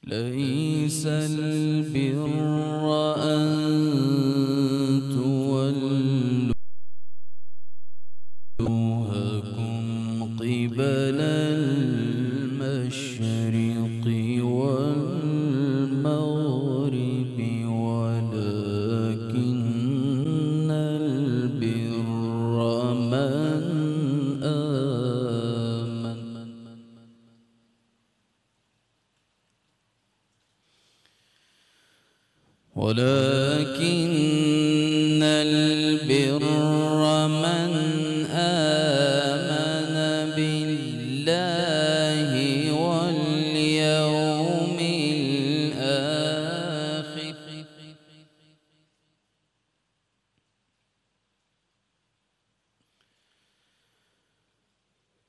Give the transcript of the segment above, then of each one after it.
ليس البر أن تولوا وجوهكم قبل المشرق والمغرب ولكن البر من آمن ولكن البر من آمن بالله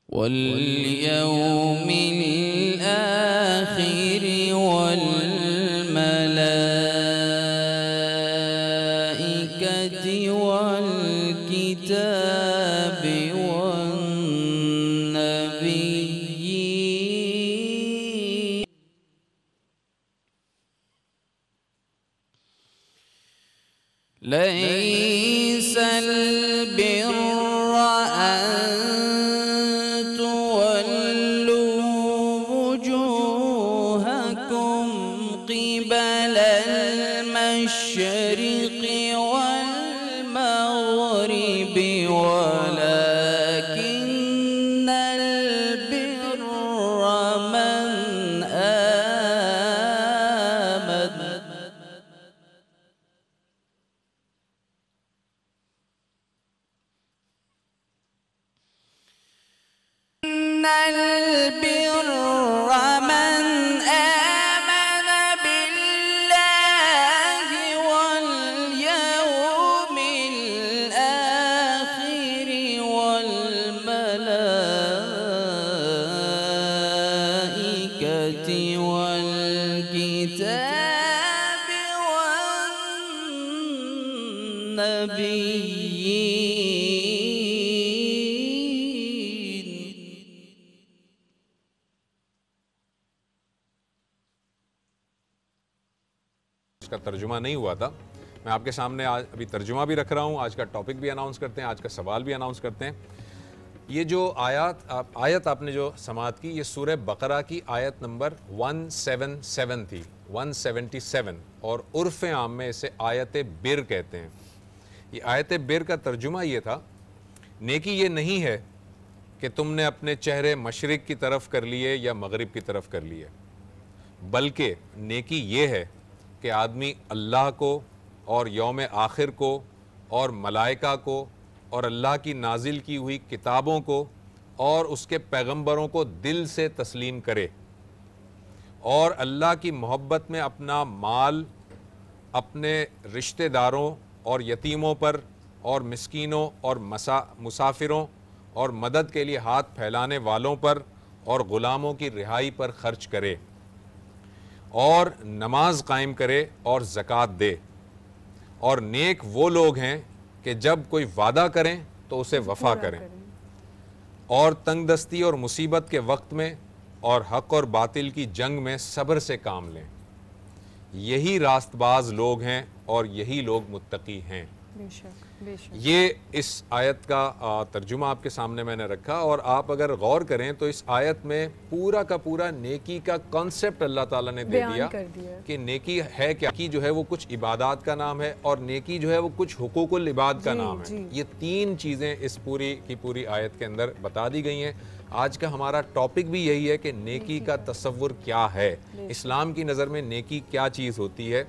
واليوم الآخر والملائكة والكتاب والنبيين ليس البر أن تولوا وجوهكم قبل المشرق والمغرب ولكن البر من آمن البر من آمن بالله واليوم الآخر والملائكة والكتاب والنبيين اس کا ترجمہ نہیں ہوا تھا. میں آپ کے سامنے ابھی ترجمہ بھی رکھ رہا ہوں. آج کا ٹاپک بھی اناؤنس کرتے ہیں, آج کا سوال بھی اناؤنس کرتے ہیں. یہ جو آیت آپ نے جو سماعت کی, یہ سورہ بقرہ کی آیت نمبر 177 تھی, 177, اور عرف عام میں اسے آیت بر کہتے ہیں. یہ آیت بر کا ترجمہ یہ تھا, نیکی یہ نہیں ہے کہ تم نے اپنے چہرے مشرق کی طرف کر لیے یا مغرب کی طرف کر لیے, بلکہ نیکی یہ ہے کہ آدمی اللہ کو اور یوم آخر کو اور ملائکہ کو اور اللہ کی نازل کی ہوئی کتابوں کو اور اس کے پیغمبروں کو دل سے تسلیم کرے, اور اللہ کی محبت میں اپنا مال اپنے رشتہ داروں اور یتیموں پر اور مسکینوں اور مسافروں اور مدد کے لیے ہاتھ پھیلانے والوں پر اور غلاموں کی رہائی پر خرچ کرے, اور نماز قائم کرے اور زکوٰۃ دے. اور نیک وہ لوگ ہیں کہ جب کوئی وعدہ کریں تو اسے وفا کریں, اور تنگ دستی اور مصیبت کے وقت میں اور حق اور باطل کی جنگ میں صبر سے کام لیں. یہی راست باز لوگ ہیں اور یہی لوگ متقی ہیں. یہ اس آیت کا ترجمہ آپ کے سامنے میں نے رکھا, اور آپ اگر غور کریں تو اس آیت میں پورا کا پورا نیکی کا کانسیپٹ اللہ تعالیٰ نے دے دیا کہ نیکی ہے کیا. نیکی جو ہے وہ کچھ عبادات کا نام ہے, اور نیکی جو ہے وہ کچھ حقوق العباد کا نام ہے. یہ تین چیزیں اس پوری کی پوری آیت کے اندر بتا دی گئی ہیں. آج کا ہمارا ٹاپک بھی یہی ہے کہ نیکی کا تصور کیا ہے, اسلام کی نظر میں نیکی کیا چیز ہوتی ہے.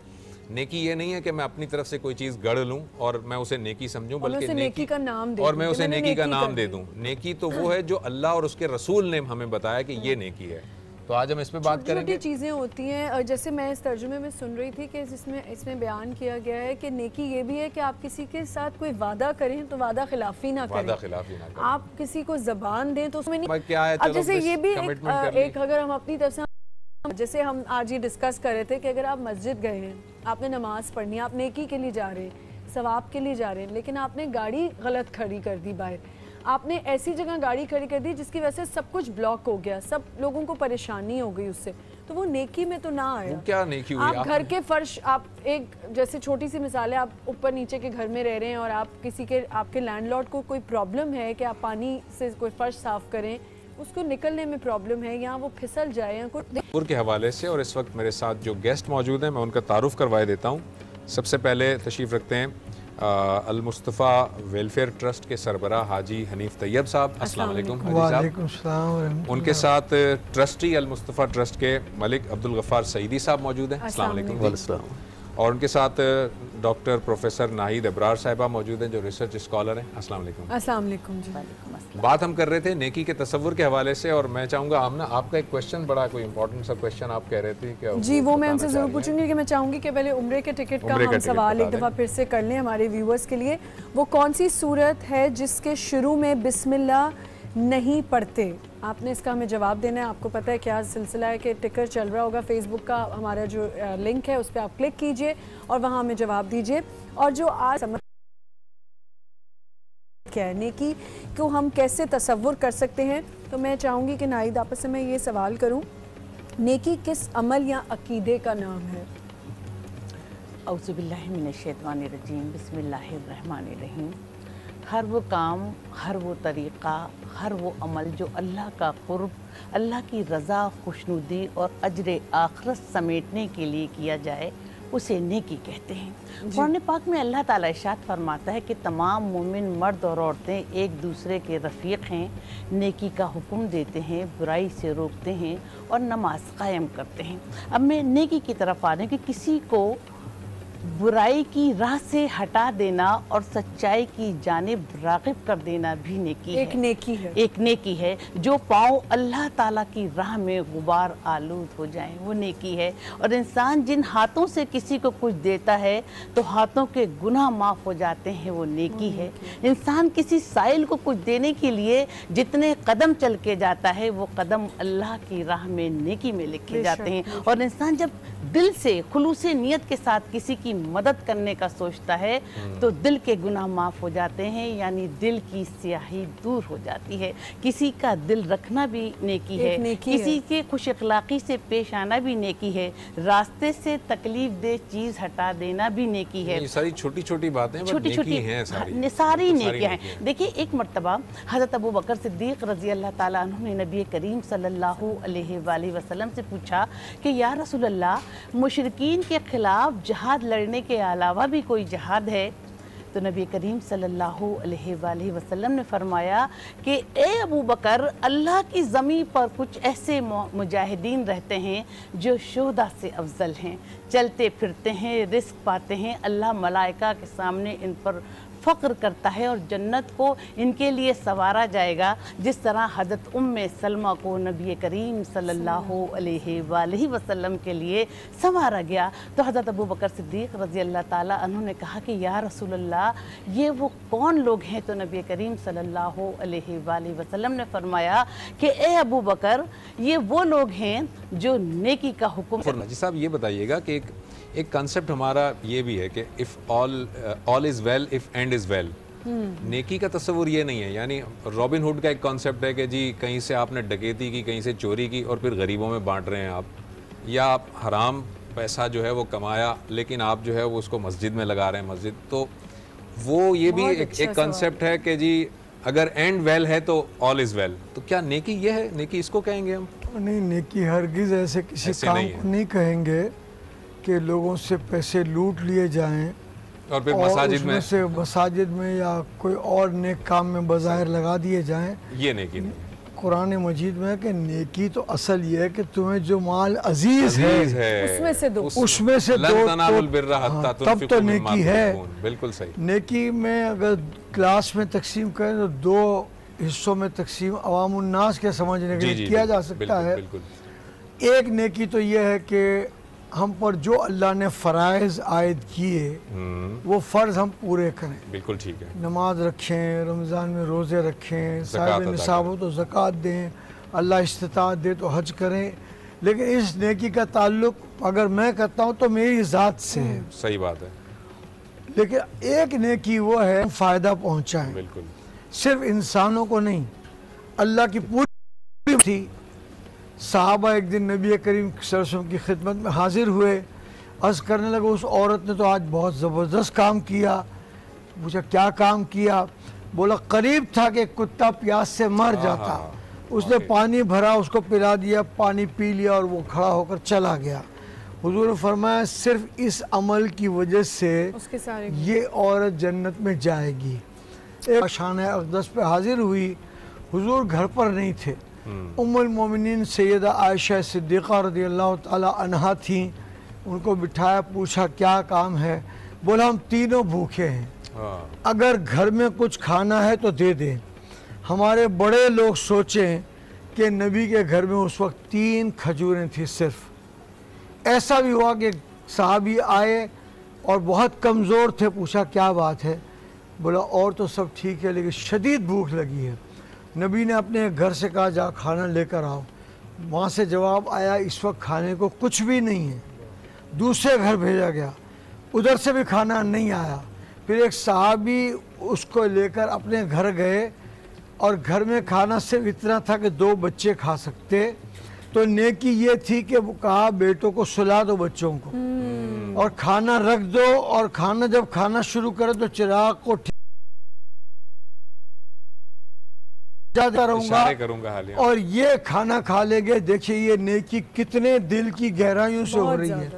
نیکی یہ نہیں ہے کہ میں اپنی طرف سے کوئی چیز گڑھ لوں اور میں اسے نیکی سمجھوں, بلکہ نیکی کا نام دے, اور میں اسے نیکی کا نام دے دوں. نیکی تو وہ ہے جو اللہ اور اس کے رسول نے ہمیں بتایا کہ یہ نیکی ہے. تو آج ہم اس پہ بات کریں گے. چھوٹی چیزیں ہوتی ہیں, جیسے میں اس ترجمے میں سن رہی تھی کہ اس میں بیان کیا گیا ہے کہ نیکی یہ بھی ہے کہ آپ کسی کے ساتھ کوئی وعدہ کریں تو وعدہ خلافی نہ کریں, آپ کسی کو زبان دیں تو اس میں نہیں. اب جیسے یہ بھی ایک, اگر ہم اپنی طرف سے, جیسے ہم آج یہ ڈسکس کر رہے تھے کہ اگر آپ مسجد گئے ہیں, آپ نے نماز پڑھنی, آپ نیکی کے لیے جا رہے ہیں, ثواب کے لیے جا رہے ہیں, لیکن آپ نے گاڑی غلط کھڑی کر دی باہر, آپ نے ایسی جگہ گاڑی کھڑی کر دی جس کی وجہ سے سب کچھ بلاک ہو گیا, سب لوگوں کو پریشانی ہو گئی اس سے, تو وہ نیکی میں تو نہ آیا. کیا نیکی ہوئی؟ آپ گھر کے فرش، آپ ایک جیسے چھوٹی سی مثال ہے، آپ اوپر نیچے کے گھر میں رہ رہے ہیں اور آپ کسی کے، آپ کے لینڈ لارڈ کو کوئی پرابلم ہے کہ آپ پانی سے کوئی فرش صاف کریں، اس کو نکلنے میں پرابلم ہے یا وہ پھسل جائے یا کوئی کے حوالے سے. اور اس وقت میرے ساتھ جو گیسٹ موجود ہیں میں ان کا تعارف کروائے دیتا ہوں. سب سے پہلے تشریف رکھتے ہیں المصطفیٰ ویلفیئر ٹرسٹ کے سربراہ حاجی حنیف طیب صاحب. السلام علیکم حاجی صاحب. وعلیکم السلام ورحمۃ اللہ. ان کے ساتھ ٹرسٹی المصطفیٰ ٹرسٹ کے ملک عبدالغفار سعیدی صاحب موجود ہیں. السلام علیکم. اور ان کے ساتھ ڈاکٹر پروفیسر ناہید ابرار صاحبہ موجود ہیں جو ریسرچ اسکالر ہیں. السلام علیکم. السلام علیکم. جی بات ہم کر رہے تھے نیکی کے تصور کے حوالے سے، اور میں چاہوں گا آمنہ آپ کا ایک کویشچن، بڑا کوئی امپورٹنٹ سا کویشچن آپ کہہ رہے تھے کہ جی وہ میں ان سے ضرور پوچھوں گی کہ میں چاہوں گی کہ پہلے عمرے کے ٹکٹ کا ہم سوال ایک دفعہ پھر سے کر لیں ہمارے ویورز کے لیے. وہ کون سی صورت ہے جس کے شروع میں بسم اللہ نہیں پڑھتے؟ آپ نے اس کا ہمیں جواب دینا ہے. آپ کو پتہ ہے کیا سلسلہ ہے کہ ٹکر چل رہا ہوگا فیس بک کا، ہمارا جو لنک ہے اس پہ آپ کلک کیجئے اور وہاں ہمیں جواب دیجئے. اور جو آج کیا ہے نیکی کو ہم کیسے تصور کر سکتے ہیں، تو میں چاہوں گی کہ ناہید آپس سے میں یہ سوال کروں، نیکی کس عمل یا عقیدے کا نام ہے؟ اعوذ باللہ من الشیطان الرجیم، بسم اللہ الرحمن الرحیم. ہر وہ کام، ہر وہ طریقہ، ہر وہ عمل جو اللہ کا قرب، اللہ کی رضا، خوشنودی اور اجر آخرت سمیٹنے کے لیے کیا جائے اسے نیکی کہتے ہیں. قرآن پاک میں اللہ تعالیٰ ارشاد فرماتا ہے کہ تمام مومن مرد اور عورتیں ایک دوسرے کے رفیق ہیں، نیکی کا حکم دیتے ہیں، برائی سے روکتے ہیں اور نماز قائم کرتے ہیں. اب میں نیکی کی طرف آ رہی ہوں کہ کسی کو برائی کی راہ سے ہٹا دینا اور سچائی کی جانب راغب کر دینا بھی نیکی ہے. ایک نیکی ہے. جو پاؤں اللہ تعالیٰ کی راہ میں غبار آلود ہو جائیں وہ نیکی ہے. اور انسان جن ہاتھوں سے کسی کو کچھ دیتا ہے تو ہاتھوں کے گناہ معاف ہو جاتے ہیں وہ نیکی ہے. انسان کسی سائل کو کچھ دینے کے لیے جتنے قدم چل کے جاتا ہے وہ قدم اللہ کی راہ میں نیکی میں لکھے جاتے ہیں. اور انسان جب دل سے خلوص نیت کے ساتھ کسی کی مدد کرنے کا سوچتا ہے تو دل کے گناہ معاف ہو جاتے ہیں، یعنی دل کی سیاہی دور ہو جاتی ہے. کسی کا دل رکھنا بھی نیکی ہے، کسی کے خوش اخلاقی سے پیش آنا بھی نیکی ہے، راستے سے تکلیف دہ چیز ہٹا دینا بھی نیکی ہے. یہ ساری چھوٹی چھوٹی باتیں نیکی ہیں، ساری نیکیاں ہیں. دیکھیں ایک مرتبہ حضرت ابو بکر صدیق رضی اللہ تعالیٰ عنہ نے نبی کریم صلی اللہ علیہ وآلہ وسلم سے پوچھا کہ یا رسول اللہ، مشرکین کے خلاف جہاد لڑنے کے علاوہ بھی کوئی جہاد ہے؟ تو نبی کریم صلی اللہ علیہ وآلہ وسلم نے فرمایا کہ اے ابو بکر، اللہ کی زمین پر کچھ ایسے مجاہدین رہتے ہیں جو شہداء سے افضل ہیں، چلتے پھرتے ہیں، رزق پاتے ہیں، اللہ ملائکہ کے سامنے ان پر فخر کرتا ہے اور جنت کو ان کے لیے سنوارا جائے گا جس طرح حضرت ام سلمہ کو نبی کریم صلی اللہ علیہ وآلہ وسلم کے لیے سنوارا گیا. تو حضرت ابو بکر صدیق رضی اللہ تعالیٰ عنہ نے کہا کہ یا رسول اللہ، یہ وہ کون لوگ ہیں؟ تو نبی کریم صلی اللہ علیہ وآلہ وسلم نے فرمایا کہ اے ابو بکر، یہ وہ لوگ ہیں جو نیکی کا حکم. جی صاحب یہ بتائیے گا کہ ایک کنسپٹ ہمارا یہ بھی ہے کہ if all is well if end is well. نیکی کا تصور یہ نہیں ہے، یعنی رابن ہوڈ کا ایک کانسیپٹ ہے کہ جی کہیں سے آپ نے ڈکیتی کی، کہیں سے چوری کی اور پھر غریبوں میں بانٹ رہے ہیں آپ، یا آپ حرام پیسہ جو ہے وہ کمایا لیکن آپ جو ہے وہ اس کو مسجد میں لگا رہے ہیں. مسجد تو وہ یہ بھی ایک کنسیپٹ ہے کہ جی اگر اینڈ ویل ہے تو آل از ویل. تو کیا نیکی یہ ہے؟ نیکی اس کو کہیں گے ہم؟ نہیں، نیکی ہرگز ایسے کسی کام کو نہیں کہیں گے کہ لوگوں سے پیسے لوٹ لیے جائیں اور پھر مساجد میں یا کوئی اور نیک کام میں بظاہر لگا دیے جائیں. یہ نیکی نہیں. قرآن مجید میں کہ نیکی تو اصل یہ ہے کہ تمہیں جو مال عزیز ہے اس میں سے دو، تب تو نیکی ہے. بالکل صحیح. نیکی میں اگر کلاس میں تقسیم کریں تو دو حصوں میں تقسیم عوام الناس کے سمجھنے کے لیے کیا جا سکتا ہے. ایک نیکی تو یہ ہے کہ ہم پر جو اللہ نے فرائض عائد کیے وہ فرض ہم پورے کریں. بالکل ٹھیک ہے. نماز رکھیں، رمضان میں روزے رکھیں، صاحب نصاب ہو تو زکوٰۃ دیں، اللہ استطاعت دے تو حج کریں. لیکن اس نیکی کا تعلق اگر میں کرتا ہوں تو میری ذات سے ہے. صحیح بات ہے. لیکن ایک نیکی وہ ہے فائدہ پہنچائیں. بالکل. صرف انسانوں کو نہیں، اللہ کی پوری تھی صحابہ ایک دن نبی کریم صلی اللہ علیہ وسلم کی خدمت میں حاضر ہوئے، عرض کرنے لگے اس عورت نے تو آج بہت زبردست کام کیا۔ پوچھا کیا کام کیا؟ بولا قریب تھا کہ کتا پیاس سے مر جاتا، اس نے پانی بھرا، اس کو پلا دیا، پانی پی لیا اور وہ کھڑا ہو کر چلا گیا۔ حضور نے فرمایا صرف اس عمل کی وجہ سے یہ عورت جنت میں جائے گی۔ ایک شان اقدس پہ حاضر ہوئی، حضور گھر پر نہیں تھے، ام المومنین سیدہ عائشہ صدیقہ رضی اللہ تعالی عنہا تھیں، ان کو بٹھایا، پوچھا کیا کام ہے؟ بولا ہم تینوں بھوکے ہیں، اگر گھر میں کچھ کھانا ہے تو دے دیں۔ ہمارے بڑے لوگ سوچیں کہ نبی کے گھر میں اس وقت 3 کھجوریں تھیں صرف۔ ایسا بھی ہوا کہ صحابی آئے اور بہت کمزور تھے، پوچھا کیا بات ہے؟ بولا اور تو سب ٹھیک ہے لیکن شدید بھوک لگی ہے۔ نبی نے اپنے گھر سے کہا جا کھانا لے کر آؤ، وہاں سے جواب آیا اس وقت کھانے کو کچھ بھی نہیں ہے۔ دوسرے گھر بھیجا گیا، ادھر سے بھی کھانا نہیں آیا۔ پھر ایک صحابی اس کو لے کر اپنے گھر گئے اور گھر میں کھانا صرف اتنا تھا کہ 2 بچے کھا سکتے، تو نیکی یہ تھی کہ وہ کہا بیٹوں کو سلا دو بچوں کو اور کھانا رکھ دو، اور کھانا جب کھانا شروع کرے تو چراغ کو کروں گا اور یہ کھانا کھا لیں گے۔ دیکھیے یہ نیکی کتنے دل کی گہرائیوں سے ہو رہی ہے۔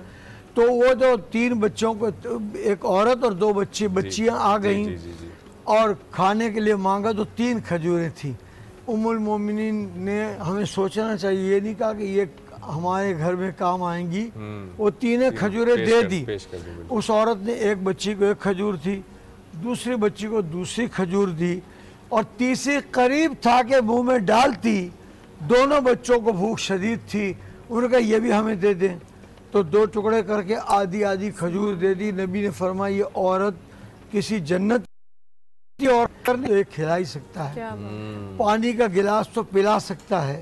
تو وہ جو 3 بچوں کو، ایک عورت اور 2 بچیاں آ گئیں اور کھانے کے لیے مانگا تو 3 کھجوریں تھیں۔ ام المومنین نے ہمیں سوچنا چاہیے، یہ نہیں کہا کہ یہ ہمارے گھر میں کام آئیں گی، وہ 3 کھجوریں دے دی۔ اس عورت نے ایک بچی کو 1 کھجور دی، دوسری بچی کو دوسری کھجور دی، اور تیسری قریب تھا کہ منہ میں ڈالتی۔ دونوں بچوں کو بھوک شدید تھی، انہوں نے کہا یہ بھی ہمیں دے دیں، تو 2 ٹکڑے کر کے آدھی کھجور دے دی۔ نبی نے فرمایا یہ عورت کسی جنت کی عورت نے کھلا ہی سکتا ہے، پانی کا گلاس تو پلا سکتا ہے،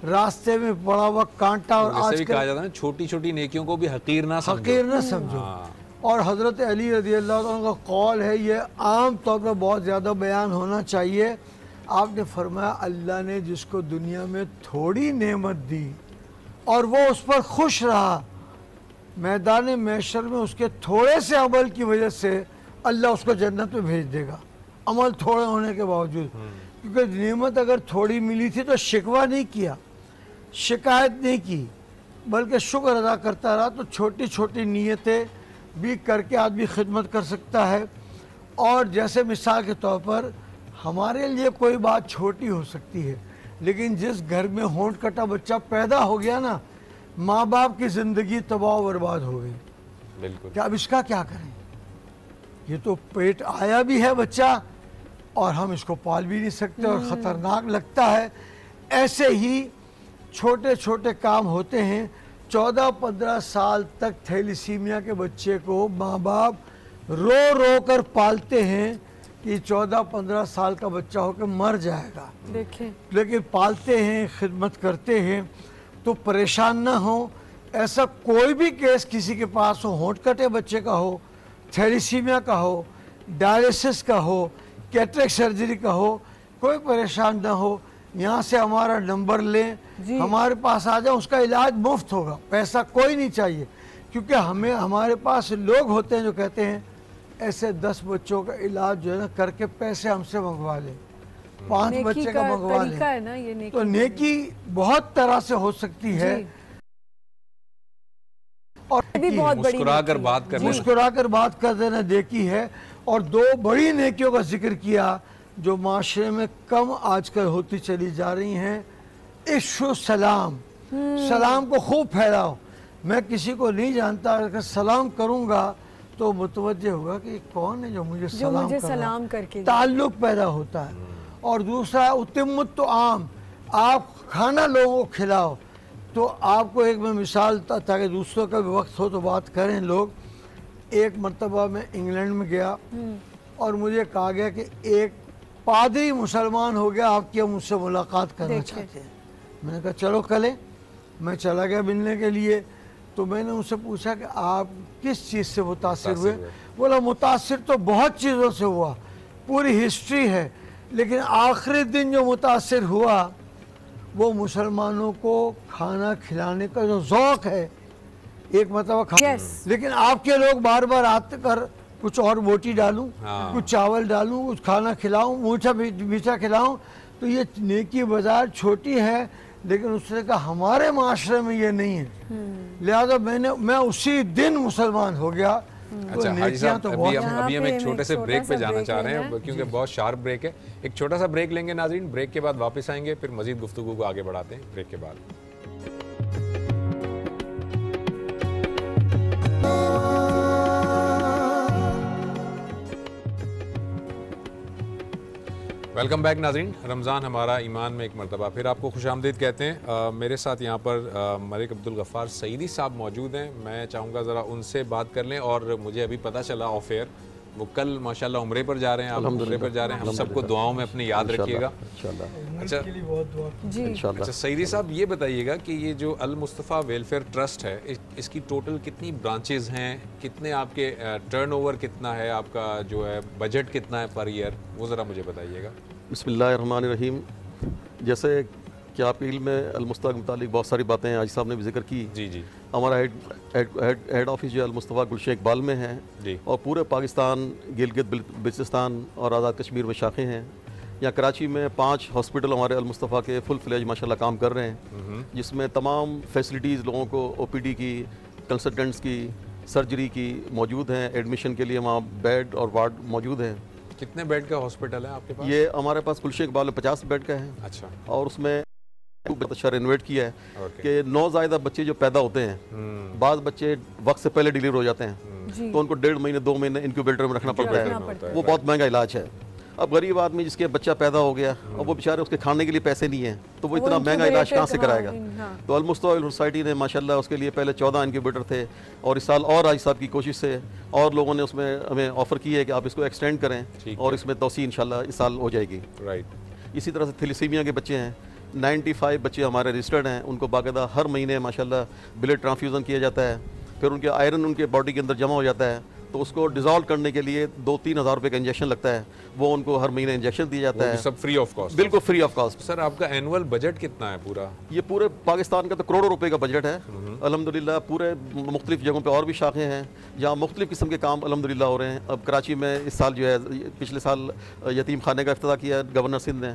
راستے میں پڑا ہوا کانٹا۔ اور آج کہا جاتا ہے چھوٹی چھوٹی نیکیوں کو بھی حقیر نہ سمجھو۔ اور حضرت علی رضی اللہ عنہ کا قول ہے، یہ عام طور پر بہت زیادہ بیان ہونا چاہیے۔ آپ نے فرمایا اللہ نے جس کو دنیا میں تھوڑی نعمت دی اور وہ اس پر خوش رہا، میدان محشر میں اس کے تھوڑے سے عمل کی وجہ سے اللہ اس کو جنت میں بھیج دے گا، عمل تھوڑے ہونے کے باوجود۔ کیونکہ نعمت اگر تھوڑی ملی تھی تو شکوہ نہیں کیا، شکایت نہیں کی، بلکہ شکر ادا کرتا رہا۔ تو چھوٹی چھوٹی نیتیں بھی کر کے آدمی خدمت کر سکتا ہے۔ اور جیسے مثال کے طور پر ہمارے لیے کوئی بات چھوٹی ہو سکتی ہے، لیکن جس گھر میں ہونٹ کٹا بچہ پیدا ہو گیا نا، ماں باپ کی زندگی تباہ و برباد ہو گئی۔ بالکل، کہ اب اس کا کیا کریں؟ یہ تو پیٹ آیا بھی ہے بچہ اور ہم اس کو پال بھی نہیں سکتے اور خطرناک لگتا ہے۔ ایسے ہی چھوٹے چھوٹے کام ہوتے ہیں۔ 14-15 سال تک تھیلیسیمیا کے بچے کو ماں باپ رو رو کر پالتے ہیں کہ 14-15 سال کا بچہ ہو کے مر جائے گا، لیکن پالتے ہیں، خدمت کرتے ہیں۔ تو پریشان نہ ہوں، ایسا کوئی بھی کیس کسی کے پاس ہو، ہونٹ کٹے بچے کا ہو، تھیلیسیمیا کا ہو، ڈائلسس کا ہو، کیٹریک سرجری کا ہو، کوئی پریشان نہ ہو، یہاں سے ہمارا نمبر لیں، ہمارے پاس آ جائیں، اس کا علاج مفت ہوگا، پیسہ کوئی نہیں چاہیے۔ کیونکہ ہمارے پاس لوگ ہوتے ہیں جو کہتے ہیں ایسے 10 بچوں کا علاج جو ہے نا کر کے پیسے ہم سے منگوا لیں، 5 بچے کا منگوا لیں۔ تو نیکی بہت طرح سے ہو سکتی ہے، اور مسکرا کر بات کر دینا نیکی ہے۔ اور 2 بڑی نیکیوں کا ذکر کیا جو معاشرے میں کم آج کل ہوتی چلی جا رہی ہیں۔ عشق و سلام، سلام کو خوب پھیلاؤ۔ میں کسی کو نہیں جانتا، اگر سلام کروں گا تو متوجہ ہوگا کہ کون ہے جو مجھے سلام کر کے تعلق پیدا ہوتا ہے۔ اور دوسرا اتمت الطعام، آپ کھانا لوگوں کو کھلاؤ۔ تو آپ کو ایک میں مثال تاکہ دوسروں کا بھی وقت ہو تو بات کریں لوگ۔ ایک مرتبہ میں انگلینڈ میں گیا اور مجھے کہا گیا کہ ایک پادری مسلمان ہو گیا، آپ کی مجھ سے ملاقات کرنا چاہتے ہیں۔ میں نے کہا چلو کلیں۔ میں چلا گیا ملنے کے لیے، تو میں نے ان سے پوچھا کہ آپ کس چیز سے متاثر ہوئے؟ بولا متاثر تو بہت چیزوں سے ہوا، پوری ہسٹری ہے، لیکن آخری دن جو متاثر ہوا वो मुसलमानों को खाना खिलाने का जो ज़ौक़ है, एक मतलब लेकिन आपके लोग बार बार आते कर कुछ और बोटी डालूं, कुछ चावल डालूं, कुछ खाना खिलाऊं, मीठा खिलाऊं, तो ये नेकी बाजार छोटी है, लेकिन उसने कहा हमारे माशरे में ये नहीं है, लिहाजा मैं उसी दिन मुसलमान हो गया। अच्छा हाजी साहब, तो अभी हम एक छोटे से ब्रेक पे जाना चाह रहे हैं क्योंकि बहुत शार्प ब्रेक है। एक छोटा सा ब्रेक लेंगे नाज़रीन, ब्रेक के बाद वापस आएंगे, फिर मजीद गुफ्तगू को आगे बढ़ाते हैं ब्रेक के बाद। वेलकम बैक नाज़रीन, रमज़ान हमारा ईमान में एक मरतबा फिर आपको खुशामदीद कहते हैं। मेरे साथ यहाँ पर मलिक अब्दुल गफ़ार सईदी साहब मौजूद हैं। मैं चाहूँगा ज़रा उनसे बात कर लें। और मुझे अभी पता चला ऑफ एयर वो कल माशाल्लाह उम्रे पर जा रहे हैं, आप उम्रे पर जा रहे हैं, हम सबको दुआओं में अपनी याद रखिएगा। अच्छा अच्छा सईदी साहब ये बताइएगा कि ये जो अल मुस्तफ़ा वेलफेयर ट्रस्ट है, इसकी टोटल कितनी ब्रांचेज़ हैं, कितने आपके टर्नओवर कितना है, आपका जो है बजट कितना है पर ईयर, वो ज़रा मुझे बताइएगा। बिस्मिल्लाहिर्रहमानिर्रहीम। जैसे कि आपके इल्म में अल मुस्तफ़ा के मुतालिक बहुत सारी बातें हाजी साहब ने भी जिक्र की। जी जी। हमारा हेड ऑफिस जो अल मुस्तफ़ा गुलशन इकबाल में है जी, और पूरे पाकिस्तान, गिलगित बल्तिस्तान और आज़ाद कश्मीर में शाखें हैं। यहाँ कराची में 5 हॉस्पिटल हमारे अल मुस्तफ़ा के फुल फ्लेज माशाल्लाह काम कर रहे हैं, जिसमें तमाम फैसिलिटीज़ लोगों को OPD की, कंसल्टेंट्स की, सर्जरी की मौजूद हैं। एडमिशन के लिए वहाँ बेड और वार्ड मौजूद हैं। कितने बेड का हॉस्पिटल है आपके पास? ये हमारे पास गुलशन इकबाल में 50 बेड का है। अच्छा। और उसमें बहुत अच्छा रेनोवेट किया है कि नौज़ायदा बच्चे जो पैदा होते हैं, बाद बच्चे वक्त से पहले डिलीवर हो जाते हैं, तो उनको 1.5 महीने 2 महीने इंक्यूबेटर में रखना पड़ता है। वो बहुत महंगा इलाज है। अब गरीब आदमी जिसके बच्चा पैदा हो गया और वो बेचारे उसके खाने के लिए पैसे नहीं हैं, तो वो इतना महंगा इलाज कहाँ से कराएगा? तो अल मुस्तफ़ा सोसाइटी ने माशाल्लाह उसके लिए पहले 14 इंक्यूबेटर थे, और इस साल और हाजी साहब की कोशिश से और लोगों ने उसमें हमें ऑफ़र की है कि आप इसको एक्सटेंड करें और इसमें तोसी इंशाल्लाह इस साल हो जाएगी। राइट। इसी तरह से थैलेसीमिया के बच्चे हैं, 95 बच्चे हमारे रजिस्टर्ड हैं, उनको बाकायदा हर महीने माशाल्लाह ब्लड ट्रांसफ्यूज़न किया जाता है। फिर उनके आयरन उनके बॉडी के अंदर जमा हो जाता है, तो उसको डिज़ोल्व करने के लिए 2-3 हज़ार रुपये का इंजेक्शन लगता है, वो उनको हर महीने इंजेक्शन दिया जाता है। सब फ्री ऑफ कॉस्ट? बिल्कुल फ्री ऑफ कॉस्ट। सर आपका एनुअल बजट कितना है पूरा? ये पूरे पाकिस्तान का तो करोड़ों रुपए का बजट है अल्हम्दुलिल्लाह। पूरे मुख्तलिफ जगहों पे और भी शाखें हैं जहाँ मुख्तलिफ किस्म के काम अल्हम्दुलिल्लाह हो रहे हैं। अब कराची में इस साल जो है, पिछले साल यतीम खाने का इफ्तिताह किया गवर्नर सिंध ने।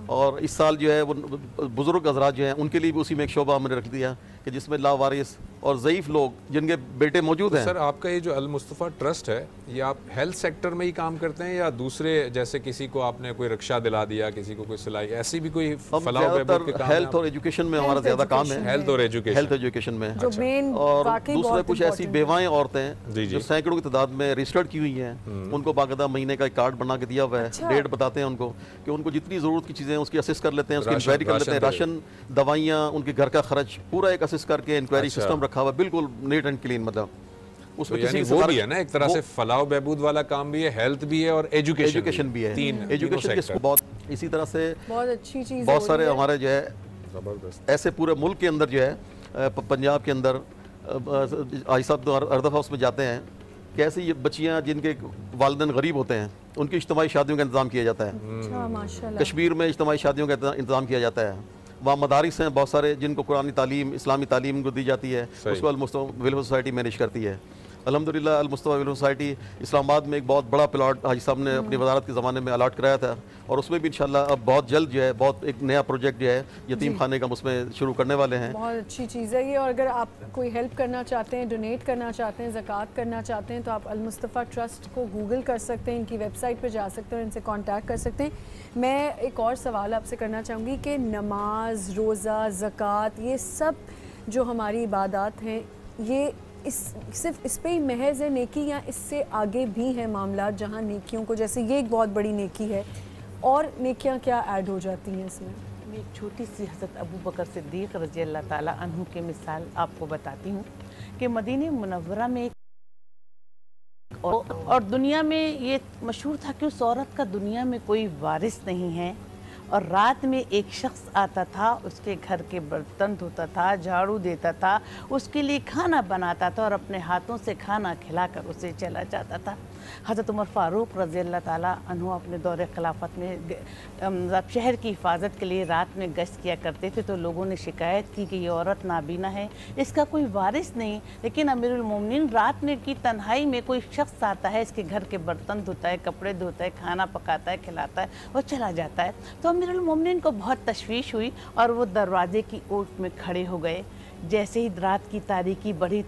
और इस साल जो है वो बुज़ुर्ग हज़रात जो हैं उनके लिए भी उसी में एक शोबा हमने रख दिया कि जिसमें लावारिस और ज़ईफ़ लोग जिनके बेटे मौजूद हैं। सर आपका ये जो अल मुस्तफ़ा ट्रस्ट है, ये आप हेल्थ सेक्टर में ही काम करते हैं या दूसरे, जैसे किसी को आपने कोई रिक्शा दिला दिया, किसी को कोई सिलाई, ऐसी भी कोई फलाह बहबूद के काम? हेल्थ और एजुकेशन में हमारा ज़्यादा काम है। हेल्थ और एजुकेशन में। और दूसरे कुछ ऐसी बेवाएं औरतें जो सैकड़ों की तादाद में रजिस्टर्ड की हुई हैं, उनको बाकायदा महीने का एक कार्ड बना के दिया हुआ है। डेट बताते हैं उनको कि उनको जितनी ज़रूरत की चीज़ें उसकी असिस्ट कर लेते हैं, उसकी इंक्वायरी कर लेते हैं, राशन, दवाइयाँ, उनके घर का खर्च, पूरा एक असिस्ट करके इंक्वायरी सिस्टम रखा हुआ, बिल्कुल नीट एंड क्लीन। मतलब उसमें तो किसी वो भी है ना एक तरह से फलाह बहबूद वाला काम भी है, हेल्थ भी है और एजुकेशन भी है। एजुकेशन के बहुत इसी तरह से बहुत अच्छी चीज़, बहुत सारे हमारे जो है ऐसे पूरे मुल्क के अंदर जो है, पंजाब के अंदर हाजी साहब तो हर दफ़ा उसमें जाते हैं, कैसे ये बच्चियाँ जिनके वालिदैन गरीब होते हैं उनकी इज्तिमाई शादियों का इंतज़ाम किया जाता है। कश्मीर में इज्तिमाई शादियों का इंतज़ाम किया जाता है। वहाँ मदारिस हैं बहुत सारे जिनको कुरानी तालीम, इस्लामी तालीम को दी जाती है, उसको अल मुस्तफ़ा वेलफेयर सोसाइटी मैनेज करती है। अल्हम्दुलिल्लाह अल मुस्तफ़ा वेलफेयर सोसाइटी इस्लामाबाद में एक बहुत बड़ा प्लाट हाजी साहब ने अपनी वज़ारत के ज़माने में अलाट कराया था, और उसमें भी इंशाल्लाह अब बहुत जल्द जो है बहुत एक नया प्रोजेक्ट जो है यतीम खाने का उसमें शुरू करने वाले हैं। बहुत अच्छी चीज़ है ये। और अगर आप कोई हेल्प करना चाहते हैं, डोनेट करना चाहते हैं, ज़कात करना चाहते हैं, तो आप अल मुस्तफ़ा ट्रस्ट को गूगल कर सकते हैं, इनकी वेबसाइट पर जा सकते हैं और इनसे कॉन्टैक्ट कर सकते हैं। मैं एक और सवाल आपसे करना चाहूँगी कि नमाज, रोज़ा, ज़कात, ये सब जो हमारी इबादत हैं, ये सिर्फ इस पे ही महज है नेकी, या इससे आगे भी हैं मामलात जहाँ नेकियों को, जैसे ये एक बहुत बड़ी नेकी है, और नेकियां क्या ऐड हो जाती हैं इसमें? मैं एक छोटी सी हज़रत अबू बकर सिद्दीक़ रज़ी अल्लाह ताला अन्हु की मिसाल आपको बताती हूँ कि मदीने मुनव्वरा में और दुनिया में ये मशहूर था कि उस औरत का दुनिया में कोई वारिस नहीं है, और रात में एक शख्स आता था, उसके घर के बर्तन धोता था, झाड़ू देता था, उसके लिए खाना बनाता था और अपने हाथों से खाना खिलाकर उसे चला जाता था। हज़रत उमर फ़ारूक रज़ी अल्लाह ताला अन्हु अपने दौरे खिलाफत में शहर की हिफाजत के लिए रात में गश्त किया करते थे, तो लोगों ने शिकायत की कि ये औरत नाबीना है, इसका कोई वारिस नहीं। लेकिन अमीरुल मोमिनीन रात में की तन्हाई में कोई शख्स आता है, इसके घर के बर्तन धोता है, कपड़े धोता है, खाना पकाता है, खिलाता है और चला जाता है। तो अमीरुल मोमिनीन को बहुत तशवीश हुई और वो दरवाजे की ओट में खड़े हो गए। जैसे ही रात की तारीकी बढ़ी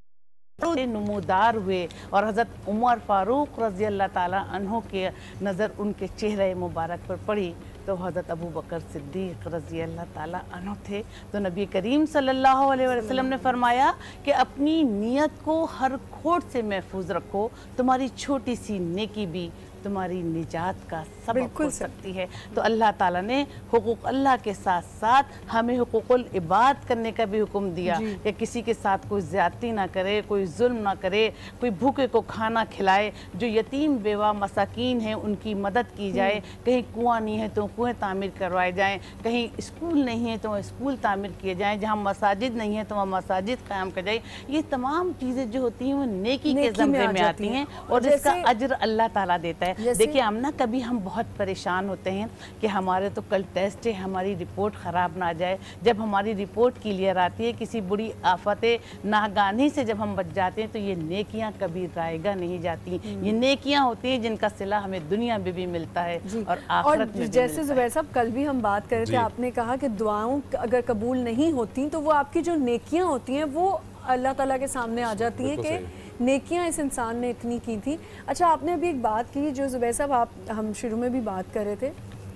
नमूदार हुए और हज़रत उमर फ़ारूक रज़ी अल्लाह ताला अन्हु के नज़र उनके चेहरे मुबारक पर पड़ी तो हज़रत अबू बकर सिद्दीक़ रज़ी अल्लाह ताला अन्हु थे। तो नबी करीम सल्लल्लाहु अलैहि वसल्लम ने फरमाया कि अपनी नीयत को हर खोट से महफूज रखो, तुम्हारी छोटी सी नेकी भी तुम्हारी निजात का सबब हो सकती है। तो अल्लाह ताला ने हुकूक अल्लाह के साथ साथ हमें हुकूकुल इबाद करने का भी हुक्म दिया कि किसी के साथ कोई ज़्यादती ना करे, कोई जुल्म ना करे, कोई भूखे को खाना खिलाए, जो यतीम बेवा मसाकीन हैं उनकी मदद की जाए, कहीं कुआं नहीं है तो कुएँ तामीर करवाए जाएँ, कहीं स्कूल नहीं है तो स्कूल तामीर किए जाएँ, जहाँ मसाजिद नहीं है तो वहाँ मसाजिद क़ायम कर जाए। ये तमाम चीज़ें जो होती हैं वो नेकी के ज़मरे में आती हैं और इसका अज्र अल्लाह ताला देता है। देखिए आमना, कभी हम बहुत परेशान होते हैं कि हमारे तो कल टेस्ट है, हमारी रिपोर्ट ख़राब ना जाए। जब हमारी रिपोर्ट क्लियर आती है, किसी बुरी आफत नागानी से जब हम बच जाते हैं तो ये नेकियां कभी रायगा नहीं जाती। ये नेकियां होती हैं जिनका सिला हमें दुनिया में भी मिलता है और आखिरत में भी। जैसे ज़ुबैर साहब कल भी हम बात कर रहे थे, आपने कहा कि दुआओं अगर कबूल नहीं होती तो वो आपकी जो नेकियां होती हैं वो अल्लाह ताला के सामने आ जाती हैं कि नेकियां इस इंसान ने इतनी की थी। अच्छा, आपने अभी एक बात की जो ज़ुबैर साहब हम शुरू में भी बात कर रहे थे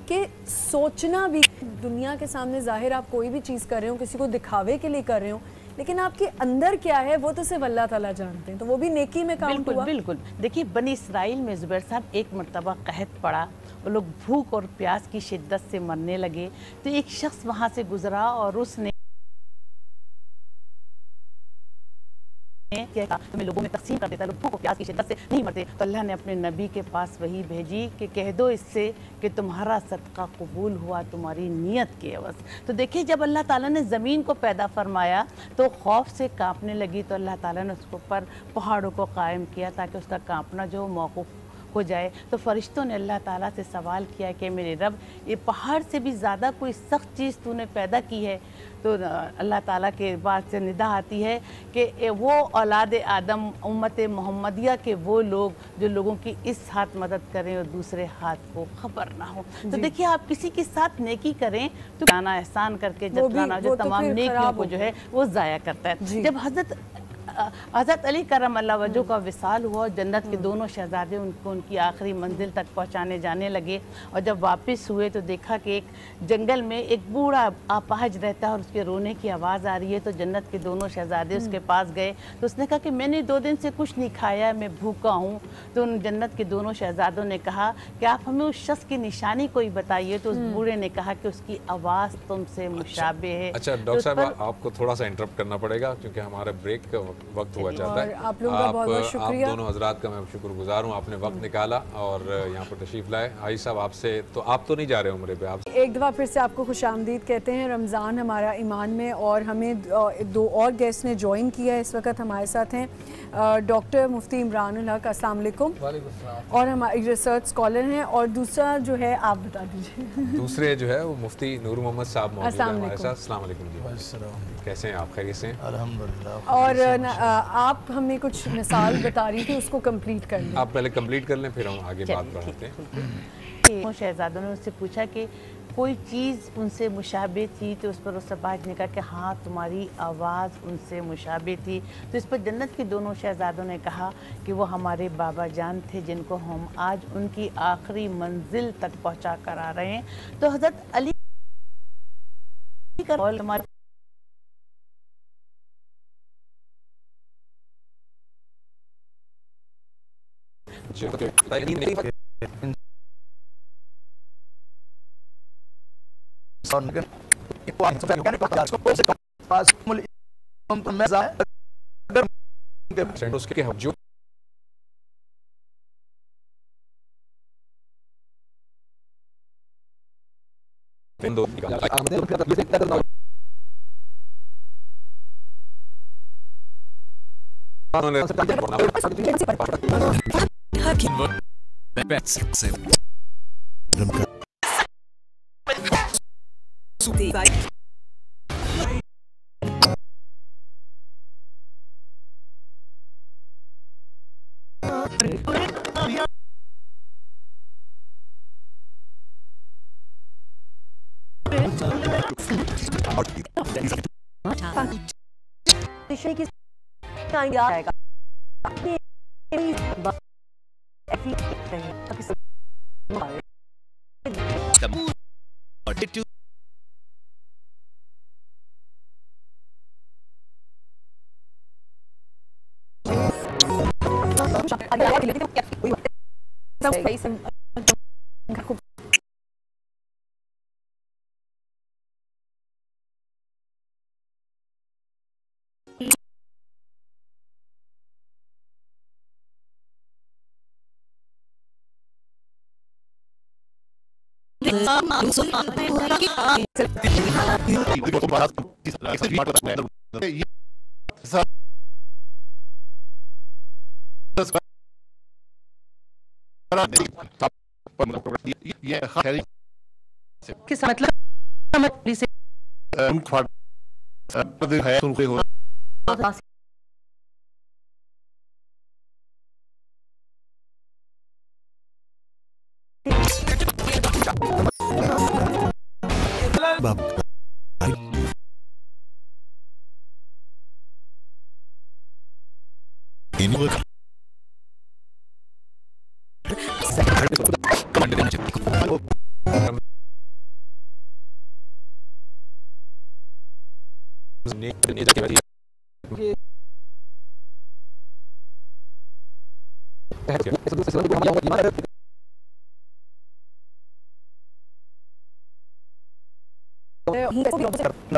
कि सोचना भी, दुनिया के सामने ज़ाहिर आप कोई भी चीज़ कर रहे हो, किसी को दिखावे के लिए कर रहे हो, लेकिन आपके अंदर क्या है वो तो सिर्फ अल्लाह ताला जानते हैं, तो वो भी नेकी में काउंट हुआ। बिल्कुल। देखिए बनी इसराइल में ज़ुबैर साहब एक मरतबा कहत पड़ा, वो लोग भूख और प्यास की शिद्दत से मरने लगे। तो एक शख्स वहाँ से गुजरा और उसने मैं लोगों में तकसीम कर देता, लोगों को प्यास की शिद्दत से नहीं मरते। तो अल्लाह ने अपने नबी के पास वही भेजी कि कह दो इससे कि तुम्हारा सदका कबूल हुआ तुम्हारी नीयत के एवज़। तो देखिए जब अल्लाह ताला ने ज़मीन को पैदा फरमाया तो खौफ से कांपने लगी, तो अल्लाह ताला ने उसके ऊपर पहाड़ों को कायम किया ताकि उसका कांपना जो मौकूफ़ हो जाए। तो फरिश्तों ने अल्लाह ताला से सवाल किया कि मेरे रब, ये पहाड़ से भी ज़्यादा कोई सख्त चीज़ तूने पैदा की है? तो अल्लाह ताला के बाद से निदा आती है कि वो औलाद आदम उम्मत मोहम्मदिया के वो लोग जो लोगों की इस हाथ मदद करें और दूसरे हाथ को खबर ना हो। तो देखिए आप किसी के साथ नेकी करें तो गाना एहसान करके जतलाना जो तमाम नेकियों को जो है वो ज़ाया करता है। जब हज़रत अली करम अल्लाह वजह का विसाल हुआ और जन्नत के दोनों शहजादे उनको उनकी आखिरी मंजिल तक पहुंचाने जाने लगे और जब वापस हुए तो देखा कि एक जंगल में एक बूढ़ा अपाहज रहता है और उसके रोने की आवाज़ आ रही है। तो जन्नत के दोनों शहजादे उसके पास गए तो उसने कहा कि मैंने 2 दिन से कुछ नहीं खाया, मैं भूखा हूँ। तो उन जन्नत के दोनों शहजादों ने कहा कि आप हमें उस शख्स की निशानी कोई बताइए। तो उस बूढ़े ने कहा कि उसकी आवाज़ तुमसे मुशाबे है। अच्छा डॉक्टर साहब, आपको थोड़ा सा इंटरप्ट करना पड़ेगा क्योंकि हमारे ब्रेक का वक्त हुआ चाहता है। आप लोगों का बहुत शुक्रिया। आप दोनों हजरात का मैं शुक्रगुजार हूँ, आपने वक्त निकाला और यहाँ पर तशरीफ लाए। हाई साहब, आपसे तो आप तो नहीं जा रहे उम्रे पे, आप एक दफ़ा फिर से आपको खुशामदीद कहते हैं। रमज़ान हमारा ईमान में और हमें 2 और गेस्ट ने ज्वाइन किया है। इस वक्त हमारे साथ हैं डॉक्टर मुफ्ती इमरानुल हक, अस्सलाम वालेकुम, और हमारे रिसर्च स्कॉलर हैं। और दूसरा जो है आप बता दीजिए। दूसरे जो है वो मुफ्ती नूर मोहम्मद साहब मौजूद हैं हमारे साथ। अस्सलाम वालेकुम जी, कैसे हैं आप? खैरियत से हैं? अल्हम्दुलिल्लाह। और आप हमें कुछ मिसाल बता रही थी, उसको कंप्लीट कर लें। आप पहले कंप्लीट कर लें फिर हम आगे बात बढ़ाते हैं। शहजादों ने उससे पूछा कि कोई चीज़ उनसे मुशाबे थी तो उस पर उस शहबाज ने कहा कि हाँ तुम्हारी आवाज़ उनसे मुशाबे थी। तो इस पर जन्नत के दोनों शहजादों ने कहा कि वो हमारे बाबा जान थे जिनको हम आज उनकी आखिरी मंजिल तक पहुँचा कर आ रहे हैं। तो हज़रत अली का उसके जो किस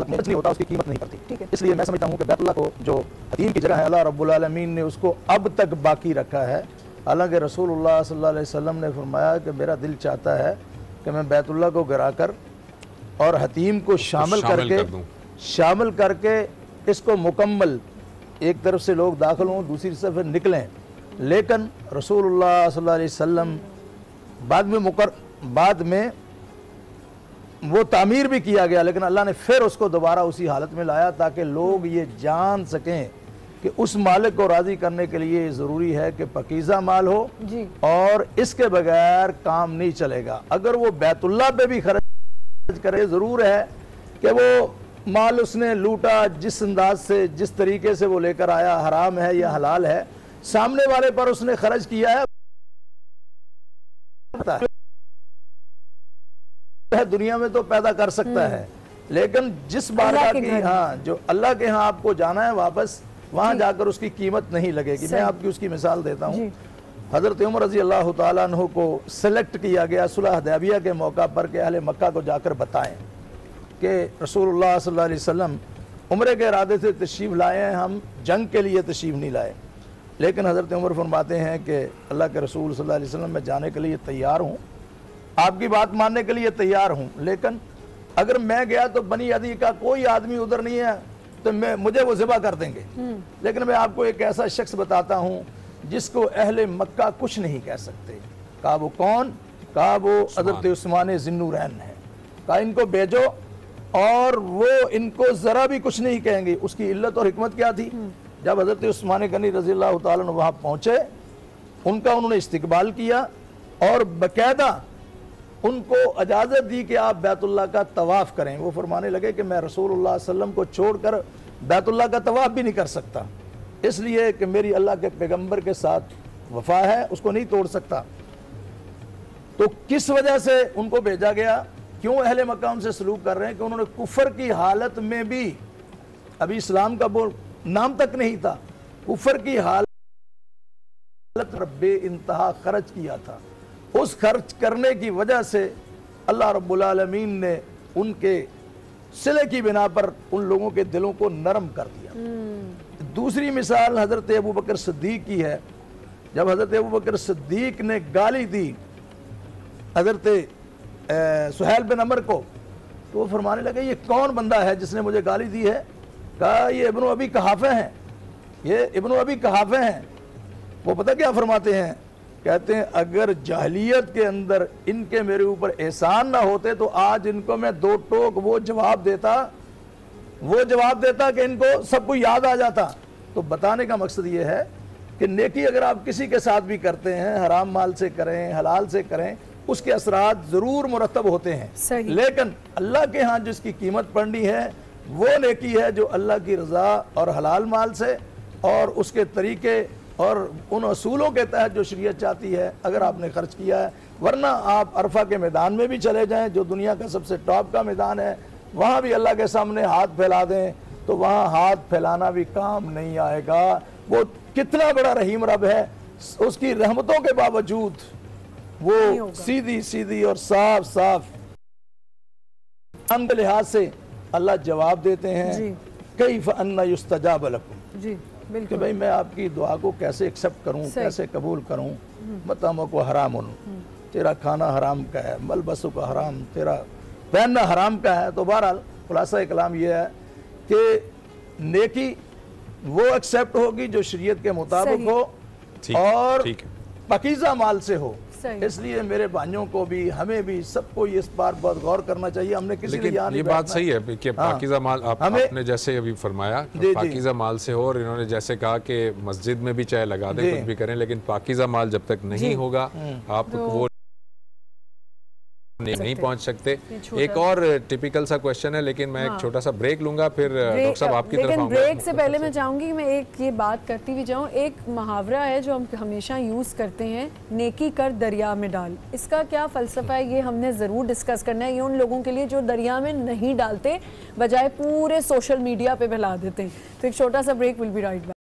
मतलब नहीं होता उसकी कीमत नहीं करती। इसलिए मैं समझता हूँ कि बैतुल्लाह को जो हतीम की जगह है, अल्लाह रब्बुल आलमीन ने उसको अब तक बाकी रखा है। हालांकि रसूलुल्लाह सल्लल्लाहु अलैहि वसल्लम ने फरमाया कि मेरा दिल चाहता है कि मैं बैतुल्लाह को गिराकर और हतीम को शामिल करके इसको मुकम्मल, एक तरफ से लोग दाखिल हों दूसरी तरफ से निकलें, लेकिन रसूलुल्लाह सल्लल्लाहु अलैहि वसल्लम बाद में वो तामीर भी किया गया, लेकिन अल्लाह ने फिर उसको दोबारा उसी हालत में लाया ताकि लोग ये जान सकें कि उस मालिक को राज़ी करने के लिए ज़रूरी है कि पकीज़ा माल हो जी। और इसके बगैर काम नहीं चलेगा। अगर वो बैतुल्लाह पे भी खर्च करे, ज़रूर है कि वो माल उसने लूटा जिस अंदाज से जिस तरीके से वो लेकर आया, हराम है या हलाल है, सामने वाले पर उसने खर्च किया है, दुनिया में तो पैदा कर सकता है, लेकिन जिस बारगाह की जो अल्लाह के यहाँ आपको जाना है वापस, वहाँ जाकर उसकी कीमत नहीं लगेगी। मैं आपकी उसकी मिसाल देता हूँ। हज़रत उमर रज़ी अल्लाह ताला अन्हु को सेलेक्ट किया गया सुलह हुदैबिया के मौका पर कि अहले मक्का को जाकर बताएं कि रसूलुल्लाह सल्लल्लाहु अलैहि वसल्लम उम्रे के इरादे से तशरीफ़ लाए हैं, हम जंग के लिए तशरीफ़ नहीं लाए। लेकिन हज़रत उमर फरमाते हैं कि अल्लाह के रसूल सल्लल्लाहु अलैहि वसल्लम मैं जाने के लिए तैयार हूँ, आपकी बात मानने के लिए तैयार हूँ, लेकिन अगर मैं गया तो बनी अदी का कोई आदमी उधर नहीं है तो मुझे वो ज़िबा कर देंगे। लेकिन मैं आपको एक ऐसा शख्स बताता हूँ जिसको अहले मक्का कुछ नहीं कह सकते। कहा वो कौन? कहा वो हज़रत उस्मान ज़िन्नूरैन है। कहा इनको भेजो और वो इनको ज़रा भी कुछ नहीं कहेंगे। उसकी इल्लत और हिकमत क्या थी? जब हज़रत उस्मान गनी रज़ी अल्लाह ताला अन्हु वहाँ पहुँचे, उनका उन्होंने इस्तकबाल किया और बाकायदा उनको इजाज़त दी कि आप बैतुल्लाह का तवाफ़ करें। वो फरमाने लगे कि मैं रसूलुल्लाह सल्लम को छोड़कर बैतुल्लाह का तवाफ़ भी नहीं कर सकता, इसलिए कि मेरी अल्लाह के पैगंबर के साथ वफा है, उसको नहीं तोड़ सकता। तो किस वजह से उनको भेजा गया? क्यों अहले मक्का उनसे सलूक कर रहे हैं कि उन्होंने कुफर की हालत में भी, अभी इस्लाम का वो नाम तक नहीं था, कुफर की हालत बे इंतहा खर्च किया था। उस खर्च करने की वजह से अल्लाह रब्बुल आलमीन ने उनके सिले की बिना पर उन लोगों के दिलों को नरम कर दिया। दूसरी मिसाल हज़रत अबू बकर सिद्दीक की है। जब हज़रत अबू बकर सिद्दीक ने गाली दी हज़रत सुहैल बिन अमर को, तो वो फरमाने लगे ये कौन बंदा है जिसने मुझे गाली दी है? कहा ये इब्नु अबी कहाफ़े हैं, ये इब्नु अबी कहाफ़े हैं। वो पता क्या फरमाते हैं کہتے ہیں اگر جاہلیت کے اندر ان کے میرے اوپر احسان نہ ہوتے تو آج ان کو میں 2 ٹوک وہ جواب دیتا کہ ان کو سب کو یاد آ جاتا۔ تو بتانے کا مقصد یہ ہے کہ نیکی اگر آپ کسی کے ساتھ بھی کرتے ہیں، حرام مال سے کریں، حلال سے کریں، اس کے اثرات ضرور مرتب ہوتے ہیں، لیکن اللہ کے ہاں جس کی قیمت پڑنی ہے وہ نیکی ہے جو اللہ کی رضا اور حلال مال سے اور اس کے طریقے اور ان اصولوں کے تحت جو شریعت چاہتی ہے اگر آپ نے خرچ کیا ہے۔ ورنہ آپ عرفہ کے میدان میں بھی چلے جائیں جو دنیا کا سب سے ٹاپ کا میدان ہے، وہاں بھی اللہ کے سامنے ہاتھ پھیلا دیں تو وہاں ہاتھ پھیلانا بھی کام نہیں آئے گا۔ وہ کتنا بڑا رحیم رب ہے، اس کی رحمتوں کے باوجود وہ سیدھی اور صاف ہم کے لحاظ سے اللہ جواب دیتے ہیں کیف ان یستجاب لکم، کہ بھئی میں آپ کی دعا کو کیسے ایکسپٹ کروں، کیسے قبول کروں۔ مطعمہ کو حرام، تیرا کھانا حرام کا ہے، ملبسوں کا حرام، تیرا پہننا حرام کا ہے۔ تو بہرحال خلاصہ کلام یہ ہے کہ نیکی وہ ایکسپٹ ہوگی جو شریعت کے مطابق ہو اور پاکیزہ مال سے ہو۔ اس لیے میرے بھائیوں کو بھی، ہمیں بھی، سب کو اس بار بہت غور کرنا چاہیے۔ ہم نے کسی لیے یہ بات صحیح ہے کہ پاکیزہ مال آپ نے جیسے ابھی فرمایا پاکیزہ مال سے ہو، اور انہوں نے جیسے کہا کہ مسجد میں بھی چاہے لگا دیں کچھ بھی کریں، لیکن پاکیزہ مال جب تک نہیں ہوگا آپ وہ نہیں پہنچ سکتے۔ ایک اور ٹیپیکل سا کوشچن ہے لیکن میں ایک چھوٹا سا بریک لوں گا، پھر ڈاکٹر صاحب آپ کی طرف آؤں گا۔ بریک سے پہلے میں چاہوں گی کہ میں ایک یہ بات کرتی بھی جاؤں، ایک محاورہ ہے جو ہم ہمیشہ یوز کرتے ہیں، نیکی کر دریا میں ڈال۔ اس کا کیا فلسفہ ہے یہ ہم نے ضرور ڈسکس کرنا ہے۔ یہ ان لوگوں کے لیے جو دریا میں نہیں ڈالتے، بجائے پورے سوشل میڈیا پہ پھیلا دیتے ہیں۔ تو ایک چھوٹا سا break, will be right back.